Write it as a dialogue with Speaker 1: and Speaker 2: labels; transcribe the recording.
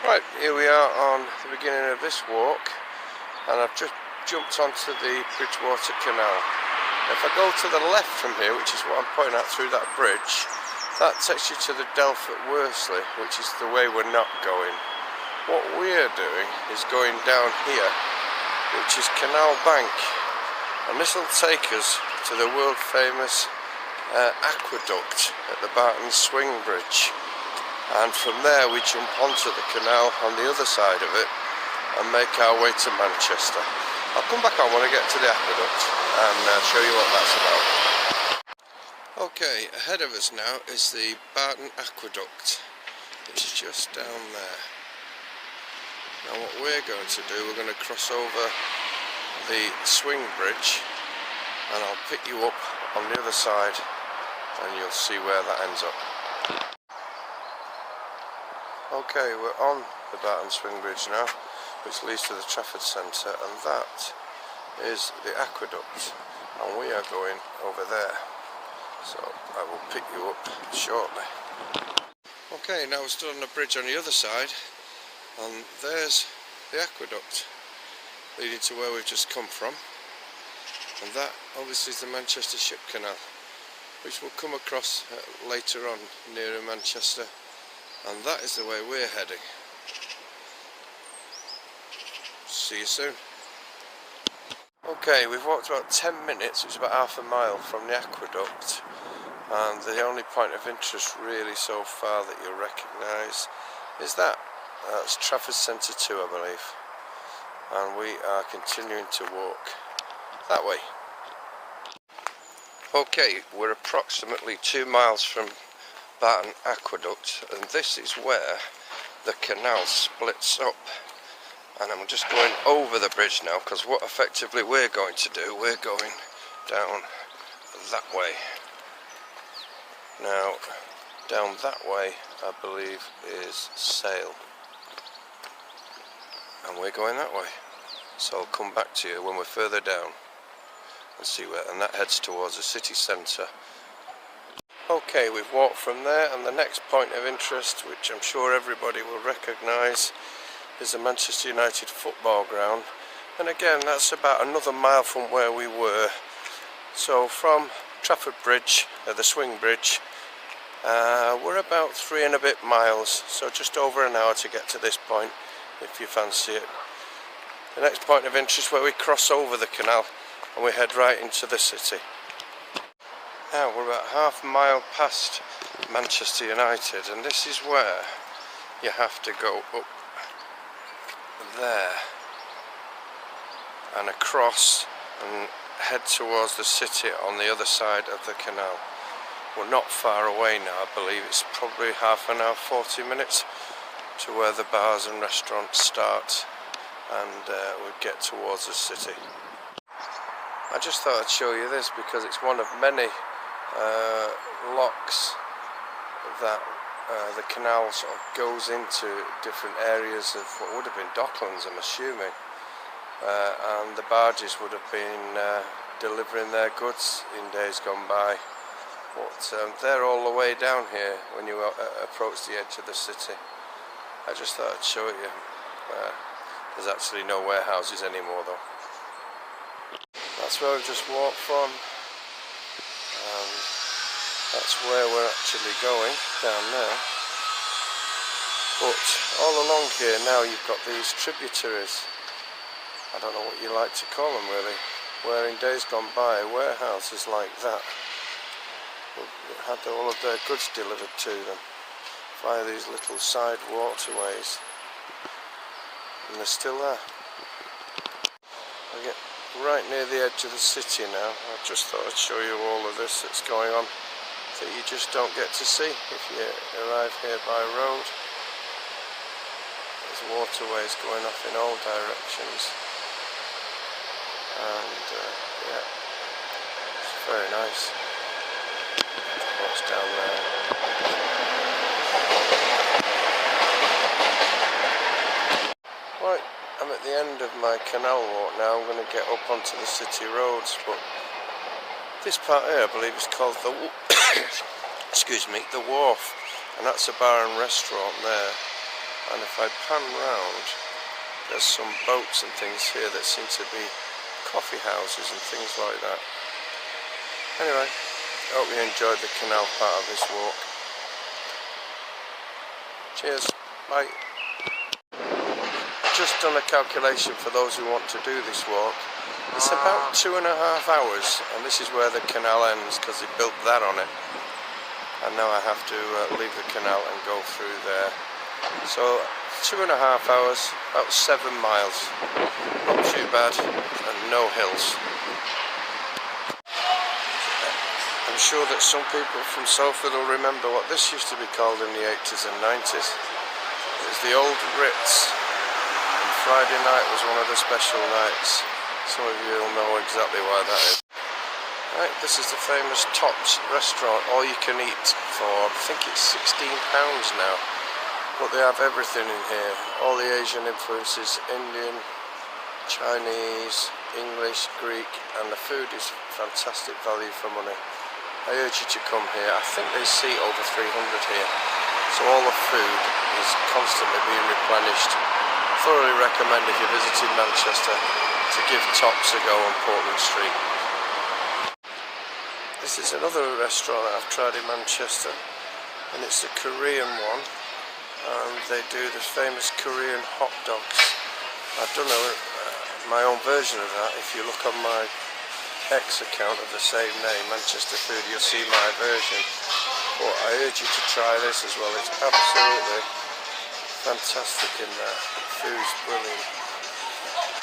Speaker 1: Right, here we are on the beginning of this walk, and I've just jumped onto the Bridgewater Canal. If I go to the left from here, which is what I'm pointing out through that bridge, that takes you to the Delph at Worsley, which is the way we're not going. What we're doing is going down here, which is Canal Bank, and this will take us to the world famous aqueduct at the Barton Swing Bridge. And from there we jump onto the canal on the other side of it and make our way to Manchester. I'll come back on when I get to the aqueduct and show you what that's about. Okay, ahead of us now is the Barton Aqueduct. It's just down there. Now what we're going to do, we're going to cross over the swing bridge and I'll pick you up on the other side and you'll see where that ends up. Okay, we're on the Barton Swing Bridge now, which leads to the Trafford Centre, and that is the aqueduct, and we are going over there, so I will pick you up shortly. Okay, now we're still on the bridge on the other side, and there's the aqueduct leading to where we've just come from, and that obviously is the Manchester Ship Canal, which we'll come across later on nearer Manchester. And that is the way we're heading. See you soon. Okay, we've walked about 10 minutes, it's about half a mile from the aqueduct, and the only point of interest really so far that you'll recognise is that. That's Trafford Centre 2, I believe. And we are continuing to walk that way. Okay, we're approximately 2 miles from Barton Aqueduct, and this is where the canal splits up, and I'm just going over the bridge now because what effectively we're going to do, we're going down that way. Now down that way I believe is Sale, and we're going that way, so I'll come back to you when we're further down and see where, and that heads towards the city centre. Okay, we've walked from there, and the next point of interest, which I'm sure everybody will recognise, is the Manchester United football ground. And again, that's about another mile from where we were. So from Trafford Bridge, the Swing Bridge, we're about 3 and a bit miles, so just over an hour to get to this point, if you fancy it. The next point of interest where we cross over the canal and we head right into the city. Now we're about half a mile past Manchester United, and this is where you have to go up there and across and head towards the city on the other side of the canal. We're not far away now, I believe it's probably half an hour, 40 minutes to where the bars and restaurants start, and we'll get towards the city. I just thought I'd show you this because it's one of many locks that the canal sort of goes into different areas of what would have been docklands, I'm assuming, and the barges would have been delivering their goods in days gone by, but they're all the way down here when you approach the edge of the city. I just thought I'd show it you. There's actually no warehouses anymore though. That's where we've just walked from. That's where we're actually going, down there. But all along here now you've got these tributaries. I don't know what you like to call them really, where in days gone by warehouses like that had all of their goods delivered to them via these little side waterways, and they're still there. I get right near the edge of the city now. I just thought I'd show you all of this that's going on that you just don't get to see if you arrive here by road. There's waterways going off in all directions, and yeah, it's very nice. What's down there? Right, I'm at the end of my canal walk now. I'm going to get up onto the city roads, but this part here I believe is called the excuse me, the Wharf, and that's a bar and restaurant there. and if I pan round, there's some boats and things here that seem to be coffee houses and things like that. Anyway, I hope you enjoyed the canal part of this walk. Cheers, bye. I've just done a calculation for those who want to do this walk. It's about 2.5 hours, and this is where the canal ends because they built that on it. And now I have to leave the canal and go through there. So 2.5 hours, about 7 miles. Not too bad, and no hills. I'm sure that some people from Salford will remember what this used to be called in the 80s and 90s. It was the old Ritz, and Friday night was one of the special nights. Some of you will know exactly why that is. Right, this is the famous Tops restaurant, all you can eat for, I think it's £16 now. But they have everything in here, all the Asian influences, Indian, Chinese, English, Greek, and the food is fantastic value for money. I urge you to come here. I think they seat over 300 here, so all the food is constantly being replenished. Thoroughly recommend if you're visiting Manchester to give Tops a go on Portland Street. This is another restaurant that I've tried in Manchester, and it's a Korean one, and they do the famous Korean hot dogs. I've done my own version of that. If you look on my X account of the same name, Manchester Food, you'll see my version. But I urge you to try this as well. It's absolutely fantastic in there. The food's brilliant.